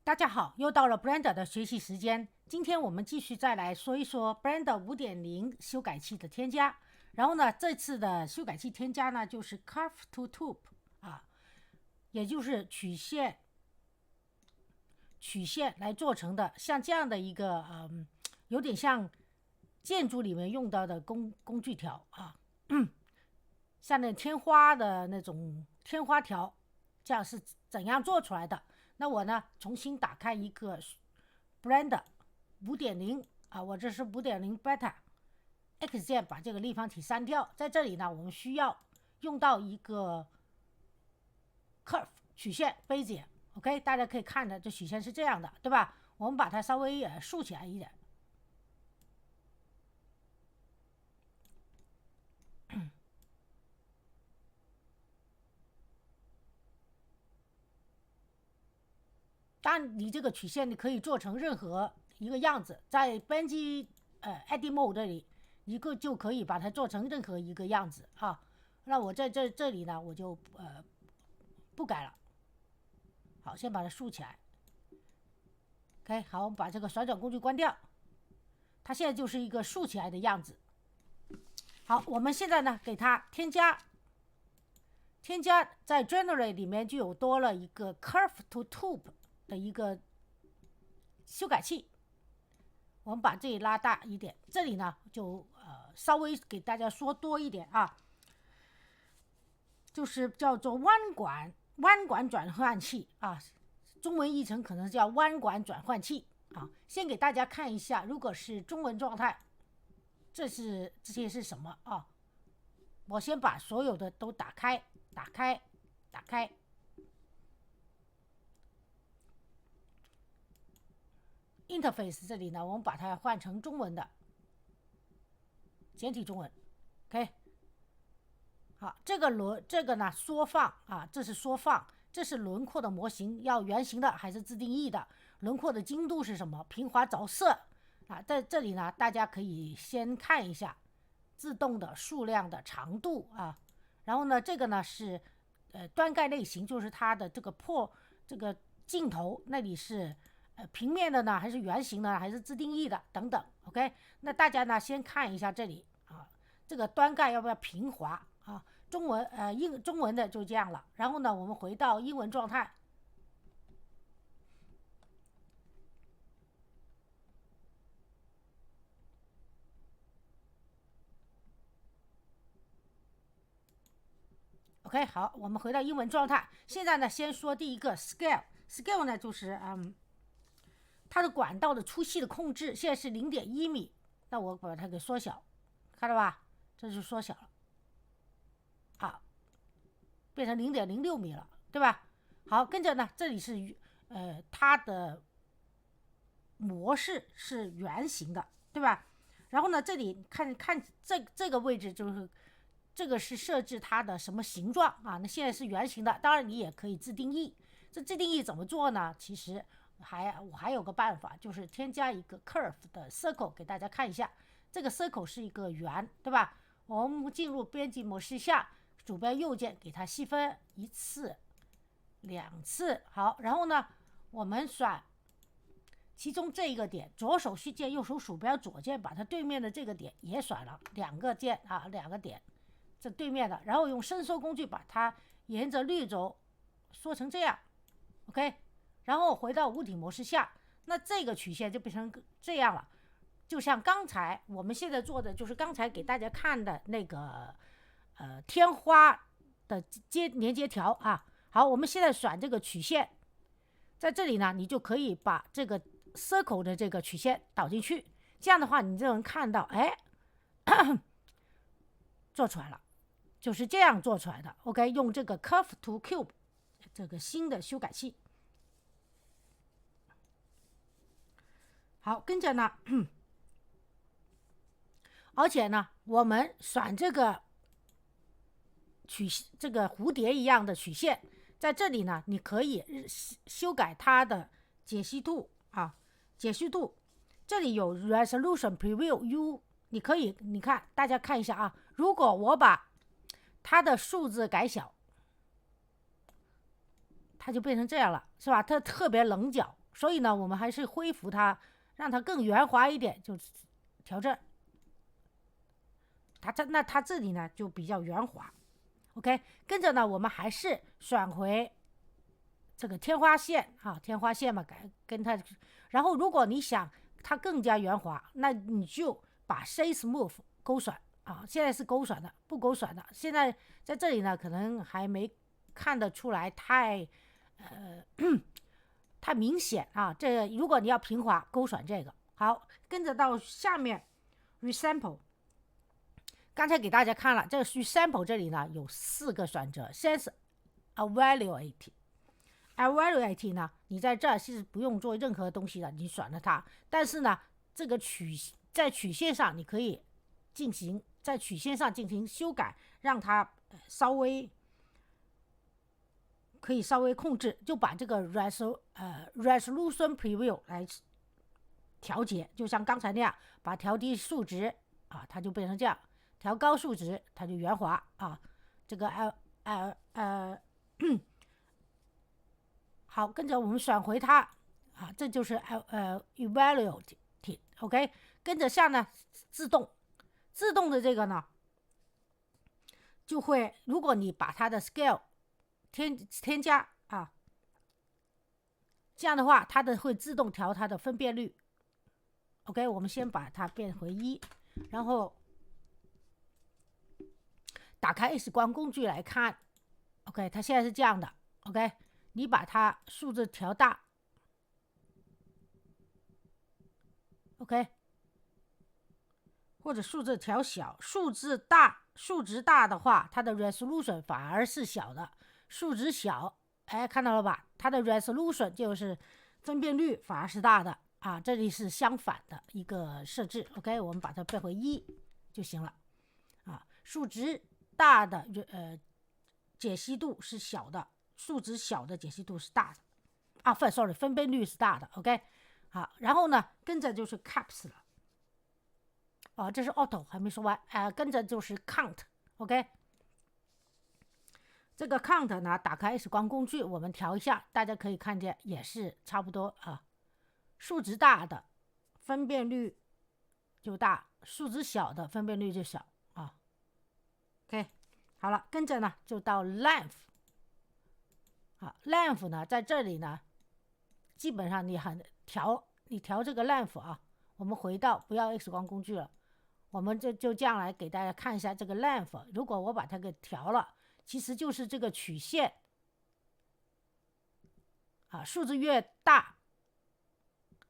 大家好，又到了 Blender 的学习时间。今天我们继续再来说一说 Blender 5.0修改器的添加。然后呢，这次的修改器添加呢，就是 Curve to Tube 啊，也就是曲线来做成的，像这样的一个有点像建筑里面用到的工具条啊，像那天花的那种天花条，这样是怎样做出来的？那我呢，重新打开一个 Blender 5.0啊，我这是5.0 Beta X 键，把这个立方体删掉。在这里呢，我们需要用到一个 Curve 曲线 Bezier。OK， 大家可以看的，这曲线是这样的，对吧？我们把它稍微竖起来一点。当然，你这个曲线你可以做成任何一个样子，在编辑Edit Mode 里，一个就可以把它做成任何一个样子啊。那我在这里呢，我就不改了。好，先把它竖起来。OK， 好，我们把这个旋转工具关掉，它现在就是一个竖起来的样子。好，我们现在呢给它添加在 Generate 里面就有多了一个 Curve to Tube 的一个修改器。我们把这里拉大一点，这里呢就稍微给大家说多一点啊，就是叫做弯管转换器啊，中文译成可能叫弯管转换器啊。先给大家看一下，如果是中文状态，这些是什么啊？我先把所有的都打开。Interface 这里呢，我们把它换成中文的简体中文 ，OK。好，这个呢缩放啊，这是缩放，这是轮廓的模型，要圆形的还是自定义的？轮廓的精度是什么？平滑着色啊，在这里呢，大家可以先看一下自动的数量的长度啊，然后呢，这个呢是端盖类型，就是它的这个镜头那里是平面的呢，还是圆形的，还是自定义的等等 ，OK。那大家呢先看一下这里啊，这个端盖要不要平滑啊？中文的就这样了。然后呢，我们回到英文状态。OK， 好，我们回到英文状态。现在呢，先说第一个 scale 呢就是它的管道的粗细的控制，现在是0.1米，那我把它给缩小，看到吧？这就缩小了，啊，变成0.06米了，对吧？好，跟着呢，这里是它的模式是圆形的，对吧？然后呢，这里看这个位置就是这个是设置它的什么形状啊？那现在是圆形的，当然你也可以自定义。这自定义怎么做呢？其实我还有个办法，就是添加一个 curve 的 circle 给大家看一下。这个 circle 是一个圆，对吧？我们进入编辑模式下，鼠标右键给它细分1次、2次，好，然后呢，我们选其中这一个点，左手虚键，右手鼠标左键，把它对面的这个点也选了2个键啊，2个点，这对面的，然后用伸缩工具把它沿着绿轴缩成这样 ，OK， 然后回到物体模式下，那这个曲线就变成这样了，就像刚才我们现在做的，就是刚才给大家看的那个天花的连接条啊。好，我们现在选这个曲线，在这里呢，你就可以把这个 circle 的这个曲线导进去，这样的话你就能看到，哎，做出来了，就是这样做出来的。OK， 用这个 Curve to Cube 这个新的修改器。好，跟着呢，而且呢，我们选这个蝴蝶一样的曲线，在这里呢，你可以修改它的解析度啊，解析度这里有 Resolution Preview U， 你可以，你看大家看一下啊，如果我把它的数字改小，它就变成这样了，是吧？它特别棱角，所以呢，我们还是恢复它，让它更圆滑一点，就调这儿。它这里呢就比较圆滑。OK， 跟着呢，我们还是选回这个天花线啊，天花线嘛，跟它。然后如果你想它更加圆滑，那你就把 Shape Smooth 勾选啊，现在是勾选的，不勾选的。现在在这里呢，可能还没看得出来太明显啊。这个如果你要平滑，勾选这个。好，跟着到下面 Resample。刚才给大家看了，这个 Resample 这里呢有4个选择，先是 Evaluate。Evaluate 呢，你在这儿是不用做任何东西的，你选了它。但是呢，这个在曲线上你可以在曲线上进行修改，让它可以稍微控制，就把这个 Resolution Preview 来调节，就像刚才那样，把调低数值啊，它就变成这样；调高数值，它就圆滑啊。这个好，跟着我们选回它啊，这就是Evaluate OK。跟着下呢，自动的这个呢，就会如果你把它的 Scale 添加啊，这样的话，它会自动调它的分辨率。OK， 我们先把它变回1，然后打开 X 光工具来看。OK， 它现在是这样的。OK， 你把它数字调大。OK， 或者数字调小。数值大的话，它的 resolution 反而是小的；数值小，哎，看到了吧？它的 resolution 就是分辨率反而是大的啊。这里是相反的一个设置。OK， 我们把它变回1就行了啊。数值大的解析度是小的，数值小的解析度是大的啊。分辨率是大的。OK， 好，然后呢，跟着就是 caps 了。哦，这是 auto 还没说完，跟着就是 count。OK， 这个 count 呢，打开 X 光工具，我们调一下，大家可以看见也是差不多啊。数值大的分辨率就大，数值小的分辨率就小啊。OK， 好了，跟着呢就到 length。好 ，length 呢在这里呢，基本上你调这个 length 啊，我们回到不要 X 光工具了。我们就这样来给大家看一下这个 length。如果我把它给调了，其实就是这个曲线啊，数字越大，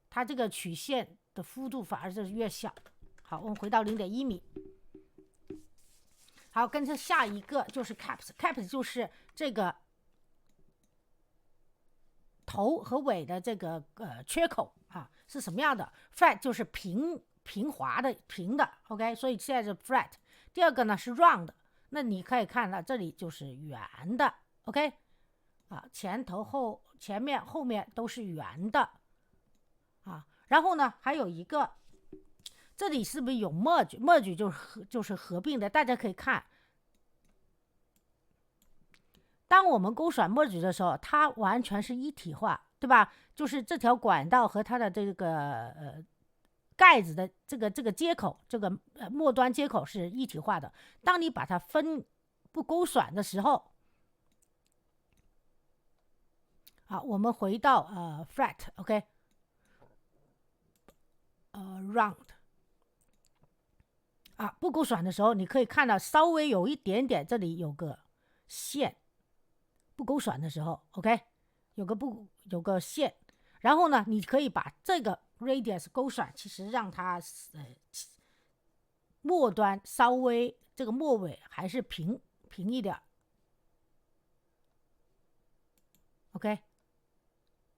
它这个曲线的幅度反而是越小。好，我们回到0.1米。好，跟着下一个就是 caps。caps 就是这个头和尾的这个缺口啊，是什么样的 ？flat 就是平滑的平的 ，OK， 所以现在是 flat。第二个呢是 round， 那你可以看到这里就是圆的 ，OK， 啊，前面后面都是圆的啊。然后呢还有一个，这里是不是有 merge 就是合并的？大家可以看，当我们勾选 merge 的时候，它完全是一体化，对吧？就是这条管道和它的这个盖子的这个接口，这个末端接口是一体化的。当你把它不勾选的时候，好，我们回到flat OK， round 啊，不勾选的时候，你可以看到稍微有一点点，这里有个线，不勾选的时候 OK， 有个线，然后呢，你可以把这个 radius 勾选，其实让它末端稍微这个末尾还是平一点 OK。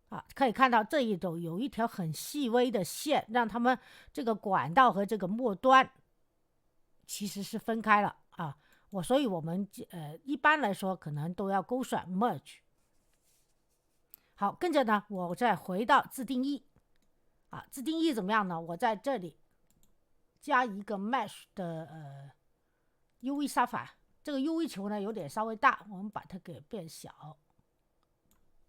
啊，可以看到这一种有一条很细微的线，让他们这个管道和这个末端其实是分开了啊。所以我们一般来说可能都要勾选 merge。好，跟着呢，我再回到自定义啊，自定义怎么样呢？我在这里加一个 mesh 的UV 沙法，这个 UV 球呢有点稍微大，我们把它给变小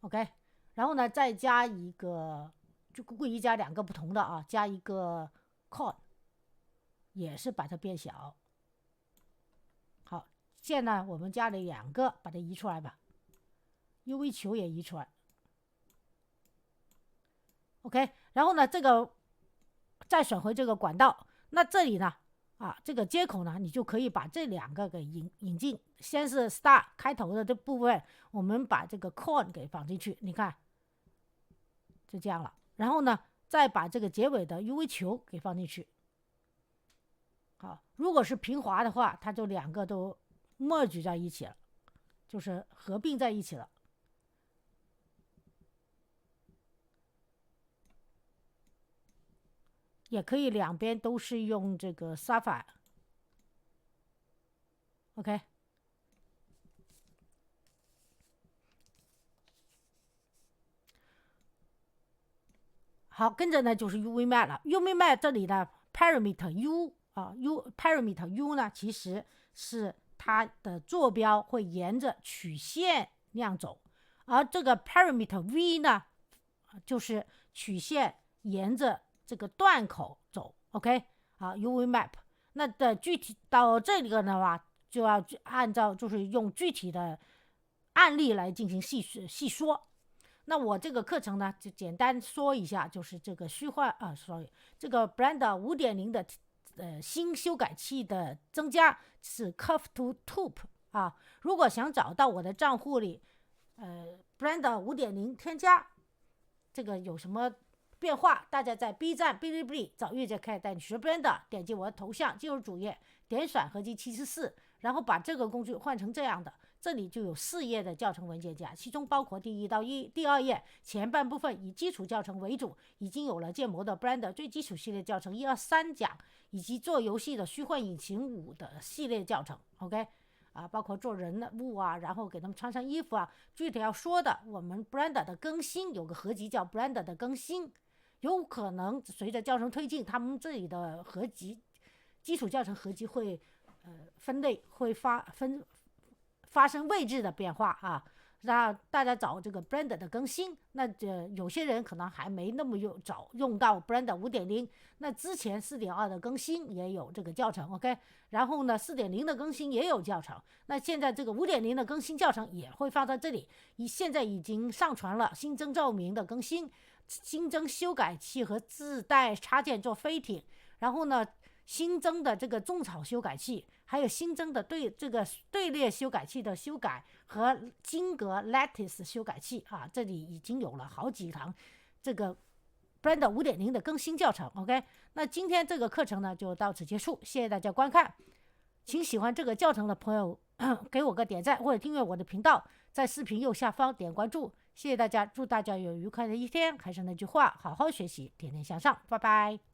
，OK。然后呢再加一个，就故意加2个不同的啊，加一个 con， 也是把它变小。好，现在我们加了2个，把它移出来吧。UV 球也移出来。OK， 然后呢，这个再选回这个管道，那这里呢，这个接口呢，你就可以把这2个给引进。先是 star 开头的这部分，我们把这个 con 给放进去，你看，就这样了。然后呢，再把这个结尾的 UV 球给放进去。好，如果是平滑的话，它就2个都 merge 在一起了，就是合并在一起了。也可以两边都是用这个 Sapphire。OK， 好，跟着呢就是 UV Matte 了。UV Matte 这里的 parameter U parameter U 呢，其实是它的坐标会沿着曲线那样走，而这个 parameter V 呢，就是曲线沿着这个断口走。OK， UV Map。那的具体到这个的话，就要按照就是用具体的案例来进行细说。那我这个课程呢，就简单说一下，就是这个这个 Blender 5.0 的新修改器的增加是 Curve to Tube 如果想找到我的账户里Blender 5.0 添加这个有什么变化，大家在 B 站、哔哩哔哩找月姐开始带你学 Blender， 点击我的头像进入主页，点选合集74，然后把这个工具换成这样的，这里就有4页的教程文件夹，其中包括第2页前半部分以基础教程为主，已经有了建模的 Blender 最基础系列教程1、2、3讲，以及做游戏的虚幻引擎5的系列教程。 OK，包括做人物然后给他们穿上衣服具体要说的，我们 Blender 的更新有个合集叫 Blender 的更新，有可能随着教程推进，他们这里的合集基础教程合集会分类会发生位置的变化让大家找这个 Blender 的更新。那有些人可能还没那么用到 Blender 5.0， 那之前 4.2 的更新也有这个教程。 OK， 然后呢 4.0 的更新也有教程，那现在这个 5.0 的更新教程也会放在这里。现在已经上传了新增照明的更新，新增修改器和自带插件做飞艇，然后呢新增的这个种草修改器，还有新增的这个队列修改器的修改和金格 Lattice 修改器这里已经有了好几堂这个 Blender 5.0 的更新教程。 OK， 那今天这个课程呢就到此结束，谢谢大家观看。请喜欢这个教程的朋友给我个点赞或者订阅我的频道，在视频右下方点关注。谢谢大家，祝大家有愉快的一天。还是那句话，好好学习，天天向上，拜拜。